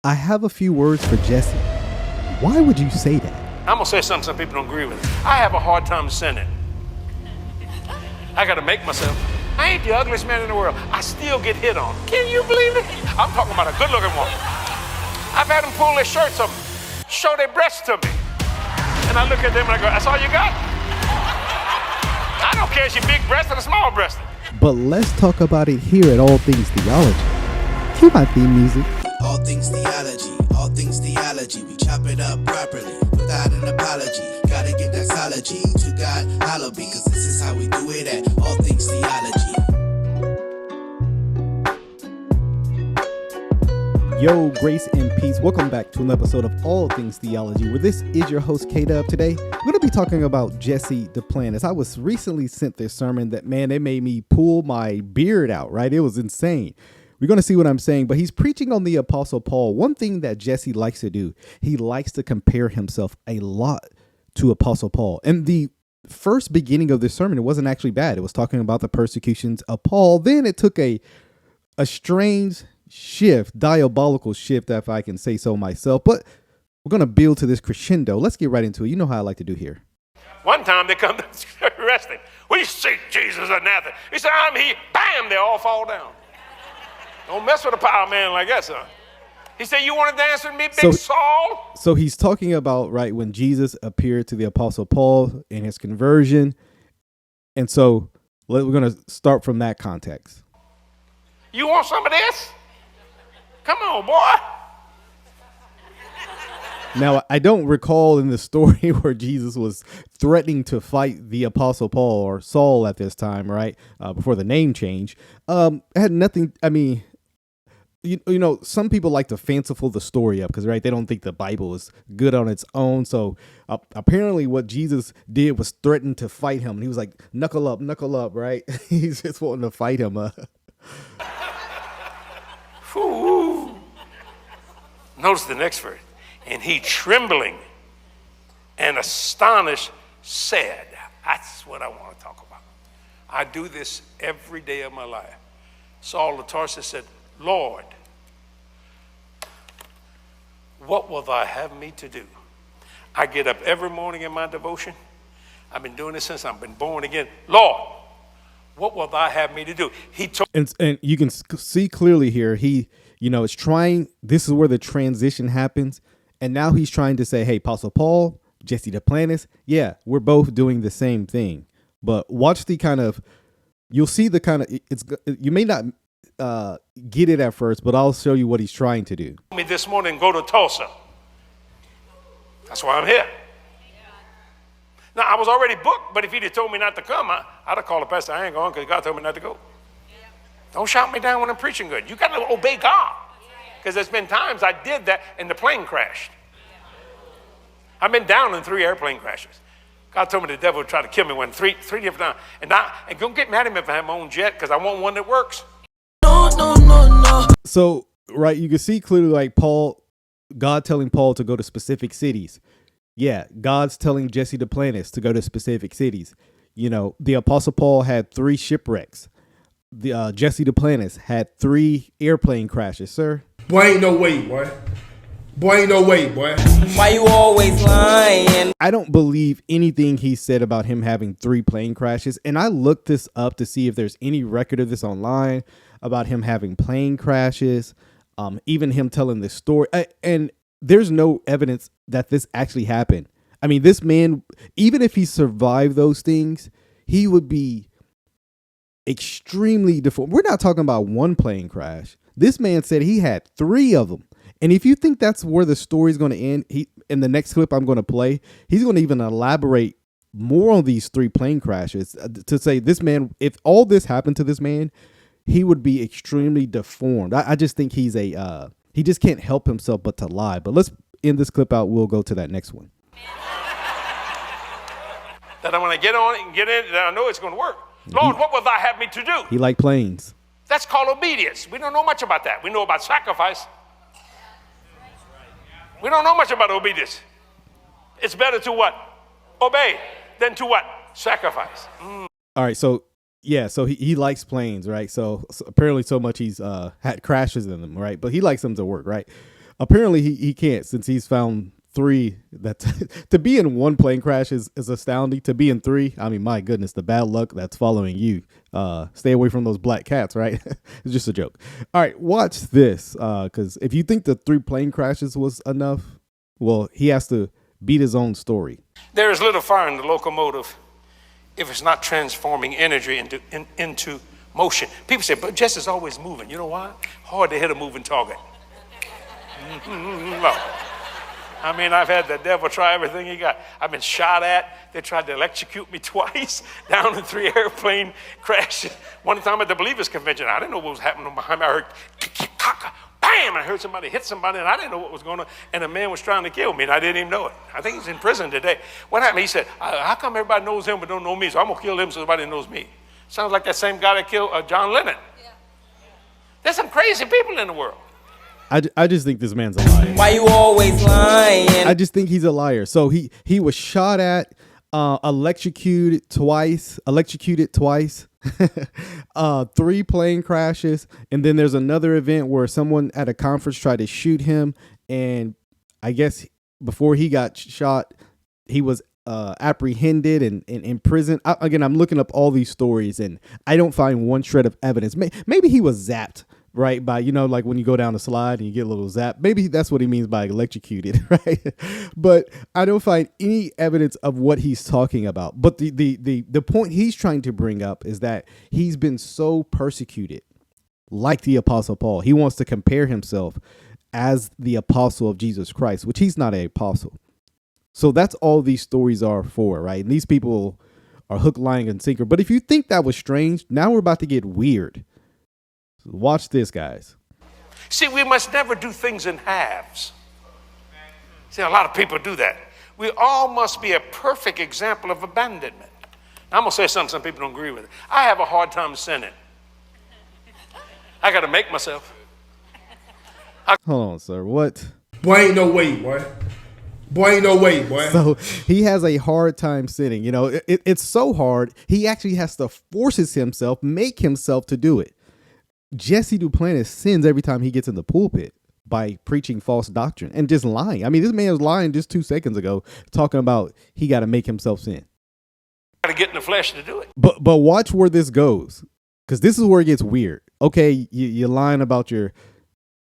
I have a few words for Jesse. Why would you say that? I'm going to say something some people don't agree with. I have a hard time sinning. I got to make myself. I ain't the ugliest man in the world. I still get hit on. Can you believe it? I'm talking about a good-looking woman. I've had them pull their shirts up, show their breasts to me. And I look at them and I go, that's all you got? I don't care if you're big-breasted or small-breasted. But let's talk about it here at All Things Theology. Cue my theme music. All things theology, all things theology. We chop it up properly without an apology. Gotta get that theology to God, hallowed be, cause this is how we do it at All Things Theology. Yo, grace and peace. Welcome back to an episode of All Things Theology, where this is your host, K-Dub. Today, we're going to be talking about Jesse Duplantis. I was recently sent this sermon that, man, it made me pull my beard out, right? It was insane. We're going to see what I'm saying, but he's preaching on the Apostle Paul. One thing that Jesse likes to do, he likes to compare himself a lot to Apostle Paul. And the first beginning of this sermon, it wasn't actually bad. It was talking about the persecutions of Paul. Then it took a strange shift, diabolical shift, if I can say so myself. But we're going to build to this crescendo. Let's get right into it. You know how I like to do here. One time they come to arrest him. We see Jesus of Nazareth. He said, I'm here. Bam, they all fall down. Don't mess with a power man like that, son. He said, you want to dance with me, big Saul? So he's talking about, right, when Jesus appeared to the Apostle Paul in his conversion. And so we're going to start from that context. You want some of this? Come on, boy. Now, I don't recall in the story where Jesus was threatening to fight the Apostle Paul or Saul at this time, right, before the name change. It had nothing, I mean, you know, some people like to fanciful the story up because, right, they don't think the Bible is good on its own. So apparently what Jesus did was threaten to fight him. And he was like, knuckle up, right? He's just wanting to fight him. Notice the next verse. And he trembling and astonished said, that's what I want to talk about. I do this every day of my life. Saul of Tarsus said, Lord, what will thou have me to do? I get up every morning in my devotion. I've been doing this since I've been born again. Lord, what will thou have me to do? He told, and you can see clearly here, he, you know, is trying, this is where the transition happens. And now he's trying to say, hey, Apostle Paul, Jesse Duplantis, yeah, we're both doing the same thing. But watch the kind of, you'll see the kind of, you may not get it at first, but I'll show you what he's trying to do. Me this morning, go to Tulsa. That's why I'm here. Now, I was already booked, but if he'd have told me not to come, I'd have called the pastor. I ain't going because God told me not to go. Don't shout me down when I'm preaching good. You got to obey God. Because there's been times I did that and the plane crashed. I've been down in 3 airplane crashes. God told me the devil would try to kill me when three different times. And don't get mad at me if I have my own jet because I want one that works. No. So, right, you can see clearly like Paul, God telling Paul to go to specific cities. Yeah, God's telling Jesse Duplantis to go to specific cities. You know, the Apostle Paul had 3 shipwrecks. The Jesse Duplantis had 3 airplane crashes, sir. Boy, ain't no way, boy. Boy, ain't no way, boy. Why you always lying? I don't believe anything he said about him having 3 plane crashes. And I looked this up to see if there's any record of this online about him having plane crashes, even him telling this story. And there's no evidence that this actually happened. I mean, this man, even if he survived those things, he would be extremely deformed. We're not talking about 1 plane crash. This man said he had 3 of them. And if you think that's where the story is going to end, in the next clip I'm going to play, he's going to even elaborate more on these 3 plane crashes to say this man, if all this happened to this man, he would be extremely deformed. I just think he's he just can't help himself but to lie. But let's end this clip out. We'll go to that next one. That I'm going to get on it and get in it, that I know it's going to work. Lord, what will thou have me to do? He liked planes. That's called obedience. We don't know much about that. We know about sacrifice. We don't know much about obedience. It's better to what? Obey than to what? Sacrifice. All right, so yeah, so he likes planes, right? So apparently so much he's had crashes in them, right? But he likes them to work, right? Apparently he can't, since he's found 3. That to be in 1 plane crash is astounding. To be in 3, I mean, my goodness, the bad luck that's following you. Stay away from those black cats, right? It's just a joke. All right, watch this, because if you think the 3 plane crashes was enough, well, he has to beat his own story. There is little fire in the locomotive if it's not transforming energy into motion. People say, but Jesse's always moving. You know why? Hard to hit a moving target. No. I mean, I've had the devil try everything he got. I've been shot at. They tried to electrocute me twice, down in 3 airplane crashes. One time at the Believers Convention, I didn't know what was happening behind me. I heard, bam! I heard somebody hit somebody, and I didn't know what was going on. And a man was trying to kill me, and I didn't even know it. I think he's in prison today. What happened? He said, how come everybody knows him but don't know me? So I'm going to kill him so everybody knows me. Sounds like that same guy that killed John Lennon. Yeah. There's some crazy people in the world. I just think this man's a liar. Why you always lying? I just think he's a liar. So he was shot at, electrocuted twice, 3 plane crashes, and then there's another event where someone at a conference tried to shoot him, and I guess before he got shot, he was apprehended and in prison. Again, I'm looking up all these stories, and I don't find one shred of evidence. Maybe he was zapped. Right, by, like when you go down a slide and you get a little zap. Maybe that's what he means by electrocuted, right? But I don't find any evidence of what he's talking about. But the point he's trying to bring up is that he's been so persecuted, like the Apostle Paul. He wants to compare himself as the apostle of Jesus Christ, which he's not an apostle. So that's all these stories are for, right? And these people are hook, line, and sinker. But if you think that was strange, now we're about to get weird. Watch this, guys. See, we must never do things in halves. See, a lot of people do that. We all must be a perfect example of abandonment. Now, I'm going to say something some people don't agree with. I have a hard time sinning. I got to make myself. Hold on, sir. What? Boy, ain't no way, boy. Boy, ain't no way, boy. So he has a hard time sinning. It's so hard, he actually has to forces himself, make himself to do it. Jesse Duplantis sins every time he gets in the pulpit by preaching false doctrine and just lying. I mean, this man was lying just 2 seconds ago, talking about he got to make himself sin. Got to get in the flesh to do it. But watch where this goes, because this is where it gets weird. Okay, you're lying about your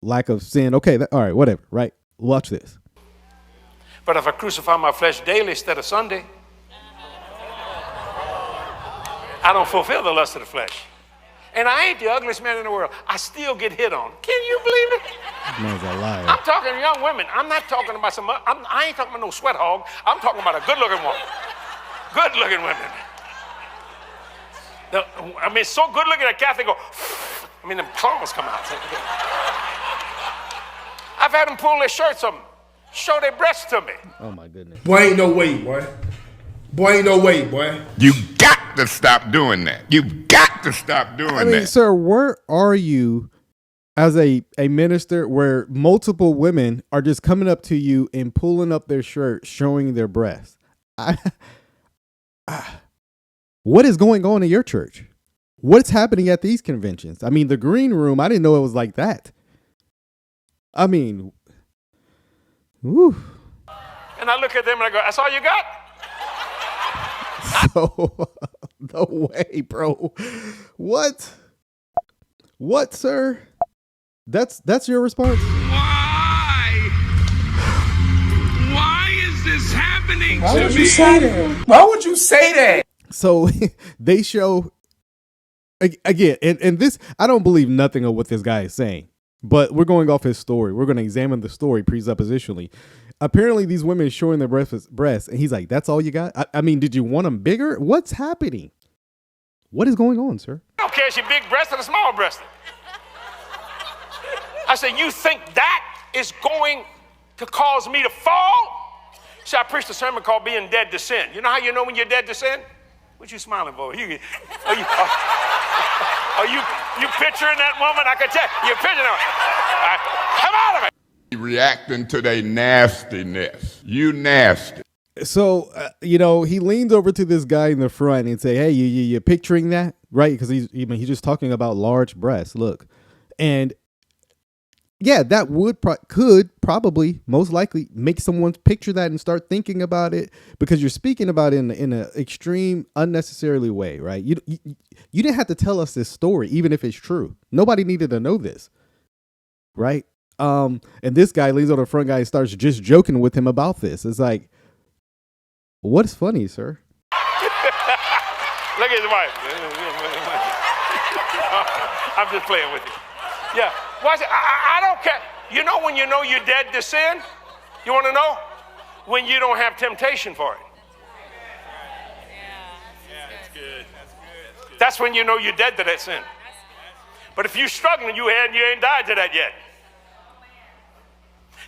lack of sin. Okay, all right, whatever, right? Watch this. But if I crucify my flesh daily instead of Sunday, I don't fulfill the lust of the flesh. And I ain't the ugliest man in the world. I still get hit on. Can you believe it? Man's a liar. I'm talking to young women. I'm not talking about I ain't talking about no sweat hog. I'm talking about a good-looking woman. Good-looking women. I mean, so good-looking that Kathy go, I mean, them claws come out. I've had them pull their shirts up, show their breasts to me. Oh, my goodness. Boy, ain't no way, boy. Boy, ain't no way, boy. You got to stop doing that. You got to stop doing that. I mean, sir, where are you as a minister where multiple women are just coming up to you and pulling up their shirt, showing their breasts? What is going on in your church? What's happening at these conventions? I mean, the green room, I didn't know it was like that. I mean, whew. And I look at them and I go, that's all you got? So, no way, bro. What, sir? That's your response? Why is this happening Why to would me? you say that? Why would you say that? So they show again, and this, I don't believe nothing of what this guy is saying, but we're going off his story. We're going to examine the story presuppositionally. Apparently, these women showing their breasts, and he's like, "That's all you got? I mean, did you want them bigger? What's happening? What is going on, sir?" I don't care if she's big breasted or small breasted. I said, you think that is going to cause me to fall? See, I preached a sermon called Being Dead to Sin. You know how you know when you're dead to sin? What you smiling for? Are you picturing that woman? I can tell you're picturing her. Come out of it. Reacting to their nastiness. You nasty. So, he leans over to this guy in the front and say, "Hey, you're picturing that, right?" Because he's just talking about large breasts. Look, and yeah, that could probably most likely make someone picture that and start thinking about it, because you're speaking about it in an extreme, unnecessarily way, right? You didn't have to tell us this story, even if it's true. Nobody needed to know this, right? And this guy leans on the front guy and starts just joking with him about this. It's like, what's funny, sir? Look at his wife. I'm just playing with you. Yeah. Watch it. I don't care. You know when you know you're dead to sin? You want to know? When you don't have temptation for it. Yeah, that's good. That's when you know you're dead to that sin. But if you're struggling, you ain't died to that yet.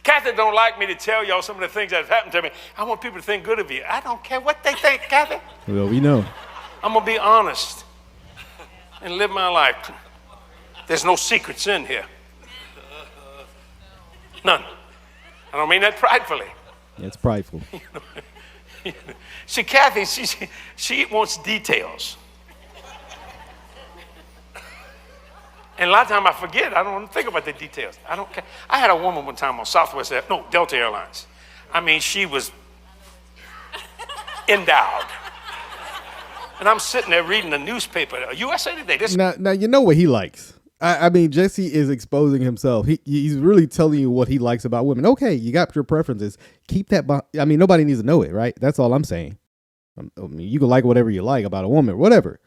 Kathy don't like me to tell y'all some of the things that have happened to me. I want people to think good of you. I don't care what they think, Kathy. Well, we know. I'm going to be honest and live my life. There's no secrets in here. None. I don't mean that pridefully. It's prideful. See, Kathy, she wants details. And a lot of times I forget. I don't want to think about the details. I don't care. I had a woman one time on Delta Airlines. I mean, she was endowed. And I'm sitting there reading the newspaper, USA Today. Now you know what he likes. I mean, Jesse is exposing himself. He's really telling you what he likes about women. Okay, you got your preferences. Keep that. I mean, nobody needs to know it, right? That's all I'm saying. I mean, you can like whatever you like about a woman, whatever.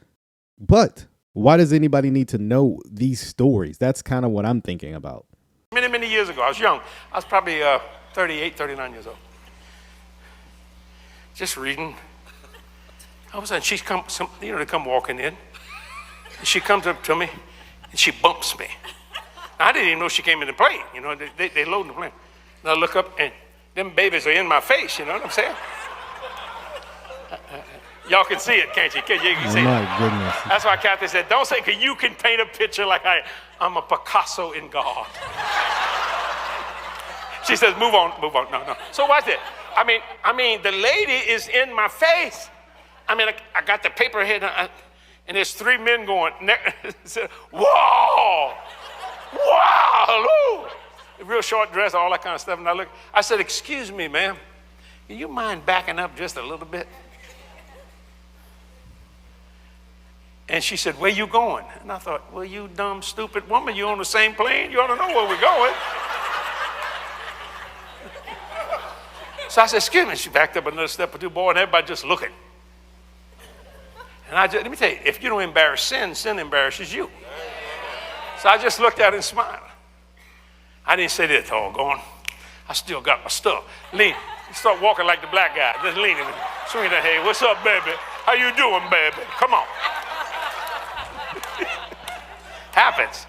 But why does anybody need to know these stories? That's kind of what I'm thinking about. Many, many years ago, I was young. I was probably 38, 39 years old. Just reading. All of a sudden, they come walking in. And she comes up to me, and she bumps me. Now, I didn't even know she came in the plane. You know, they loading the plane. And I look up, and them babies are in my face. You know what I'm saying? Y'all can see it, can't you? You can see my it. Goodness. That's why Kathy said, don't say, because you can paint a picture like I'm a Picasso in God. She says, move on. No. So watch it. I mean, the lady is in my face. I mean, I got the paper here, and there's three men going, whoa, wow, real short dress, all that kind of stuff. And I said, excuse me, ma'am, can you mind backing up just a little bit? And she said, where you going? And I thought, well, you dumb, stupid woman, you on the same plane? You ought to know where we're going. So I said, excuse me. She backed up another step or two, boy, and everybody just looking. And let me tell you, if you don't embarrass sin, sin embarrasses you. So I just looked at her and smiled. I didn't say that all going. I still got my stuff. Lean. Start walking like the black guy. Just leaning. Swinging that, hey, what's up, baby? How you doing, baby? Come on. Happens.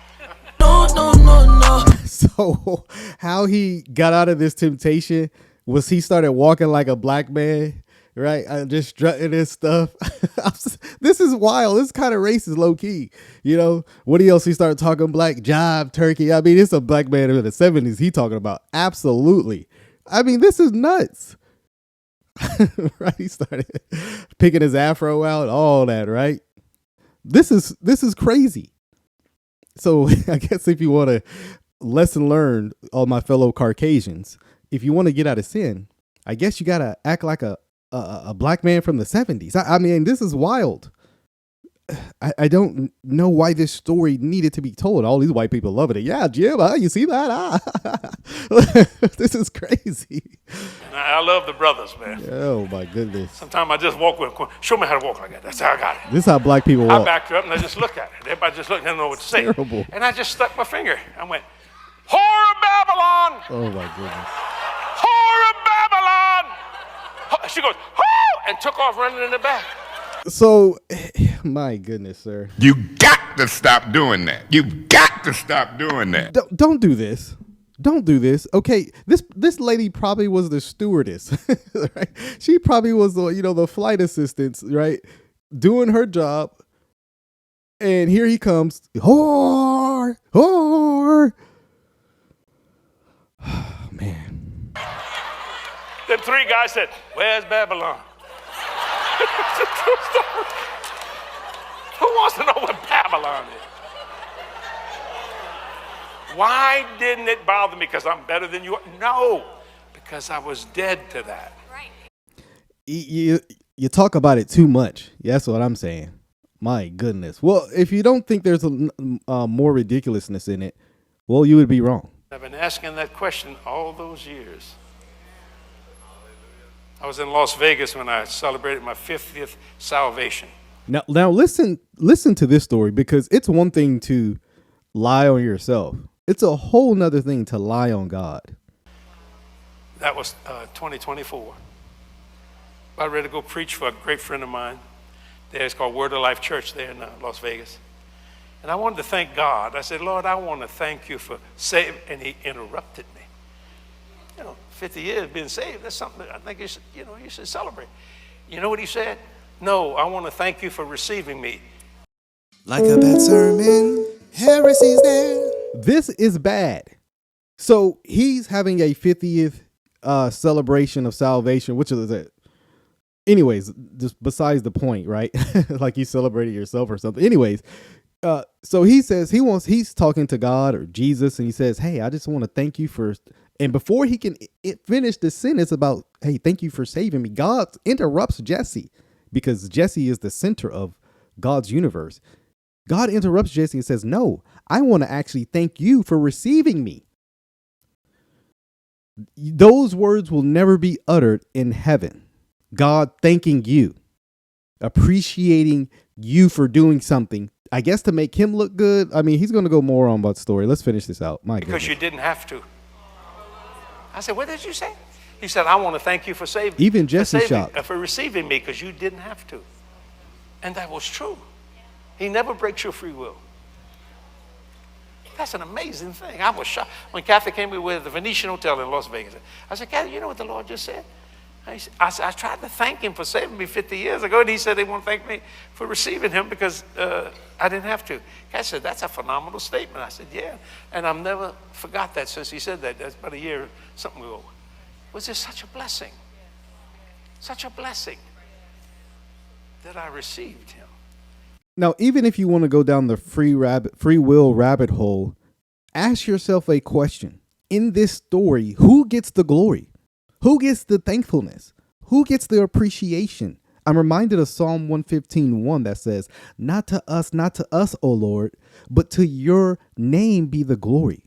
No. So how he got out of this temptation was he started walking like a black man, right? Just strutting his stuff. This is wild. This kind of racist, low key. You know, what else he started talking black, jive, turkey. I mean, it's a black man in the 70s he talking about. Absolutely. I mean, this is nuts. Right? He started picking his afro out, all that, right? This is crazy. So I guess if you want to lesson learned, all my fellow Caucasians, if you want to get out of sin, I guess you got to act like a black man from the 70s. I mean, this is wild. I don't know why this story needed to be told. All these white people loving it. Yeah, Jim, you see that? This is crazy. I love the brothers, man. Oh, my goodness. Sometimes I just walk with them. Show me how to walk like that. That's how I got it. This is how black people walk. I backed her up and I just looked at it. Everybody just looked and didn't know what to say. Terrible. And I just stuck my finger. I went, whore of Babylon! Oh, my goodness. Whore of Babylon! She goes, whoo! And took off running in the back. So, my goodness, sir. You got to stop doing that. You've got to stop doing that. Don't do this. Don't do this. Okay, this lady probably was the stewardess, right? She probably was the flight assistant, right? Doing her job. And here he comes. Whore! Oh, man. Them three guys said, where's Babylon? Who wants to know what Babylon is? Why didn't it bother me? Because I'm better than you are? No, because I was dead to that. You talk about it too much. That's what I'm saying. My goodness. Well, if you don't think there's a more ridiculousness in it, well, you would be wrong. I've been asking that question all those years. I was in Las Vegas when I celebrated my 50th salvation. Now listen to this story, because it's one thing to lie on yourself. It's a whole nother thing to lie on God. That was 2024. I was ready to go preach for a great friend of mine. There, it's called Word of Life Church there in Las Vegas. And I wanted to thank God. I said, Lord, I want to thank you for saving. And he interrupted me. 50 years being saved, that's something that I think you should celebrate. You know what he said? No, I want to thank you for receiving me. Like a bad sermon, heresy's there. This is bad. So he's having a 50th celebration of salvation, which is it? Anyways, just besides the point, right? Like you celebrated yourself or something. Anyways, so he says he's talking to God or Jesus, and he says, hey, I just want to thank you for, and before he can finish the sentence about, hey, thank you for saving me, God interrupts Jesse, because Jesse is the center of God's universe. God interrupts Jesse and says, no, I want to actually thank you for receiving me. Those words will never be uttered in heaven. God thanking you, appreciating you for doing something, I guess to make him look good. I mean, he's going to go more on about the story. Let's finish this out. My Because goodness. you didn't have to. I said, what did you say? He said, I want to thank you for saving me. Even Jesse shocked. For receiving me, because you didn't have to. And that was true. He never breaks your free will. That's an amazing thing. I was shocked. When Kathy came in with the Venetian Hotel in Las Vegas, I said, Kathy, you know what the Lord just said? I tried to thank him for saving me 50 years ago, and he said they want to thank me for receiving him because I didn't have to. Kathy said, that's a phenomenal statement. I said, yeah. And I've never forgot that since he said that. That's about a year, something ago. It was just such a blessing. Such a blessing that I received him. Now, even if you want to go down the free will rabbit hole, ask yourself a question. In this story, who gets the glory? Who gets the thankfulness? Who gets the appreciation? I'm reminded of Psalm 115:1 that says, not to us, O Lord, but to your name be the glory.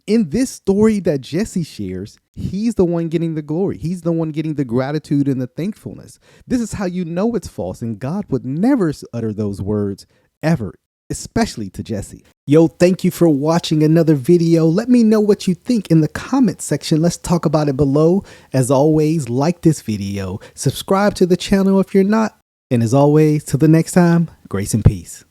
In this story that Jesse shares, he's the one getting the glory. He's the one getting the gratitude and the thankfulness. This is how you know it's false, and God would never utter those words ever, especially to Jesse. Yo, thank you for watching another video. Let me know what you think in the comment section. Let's talk about it below. As always, like this video, subscribe to the channel if you're not, and as always, till the next time, grace and peace.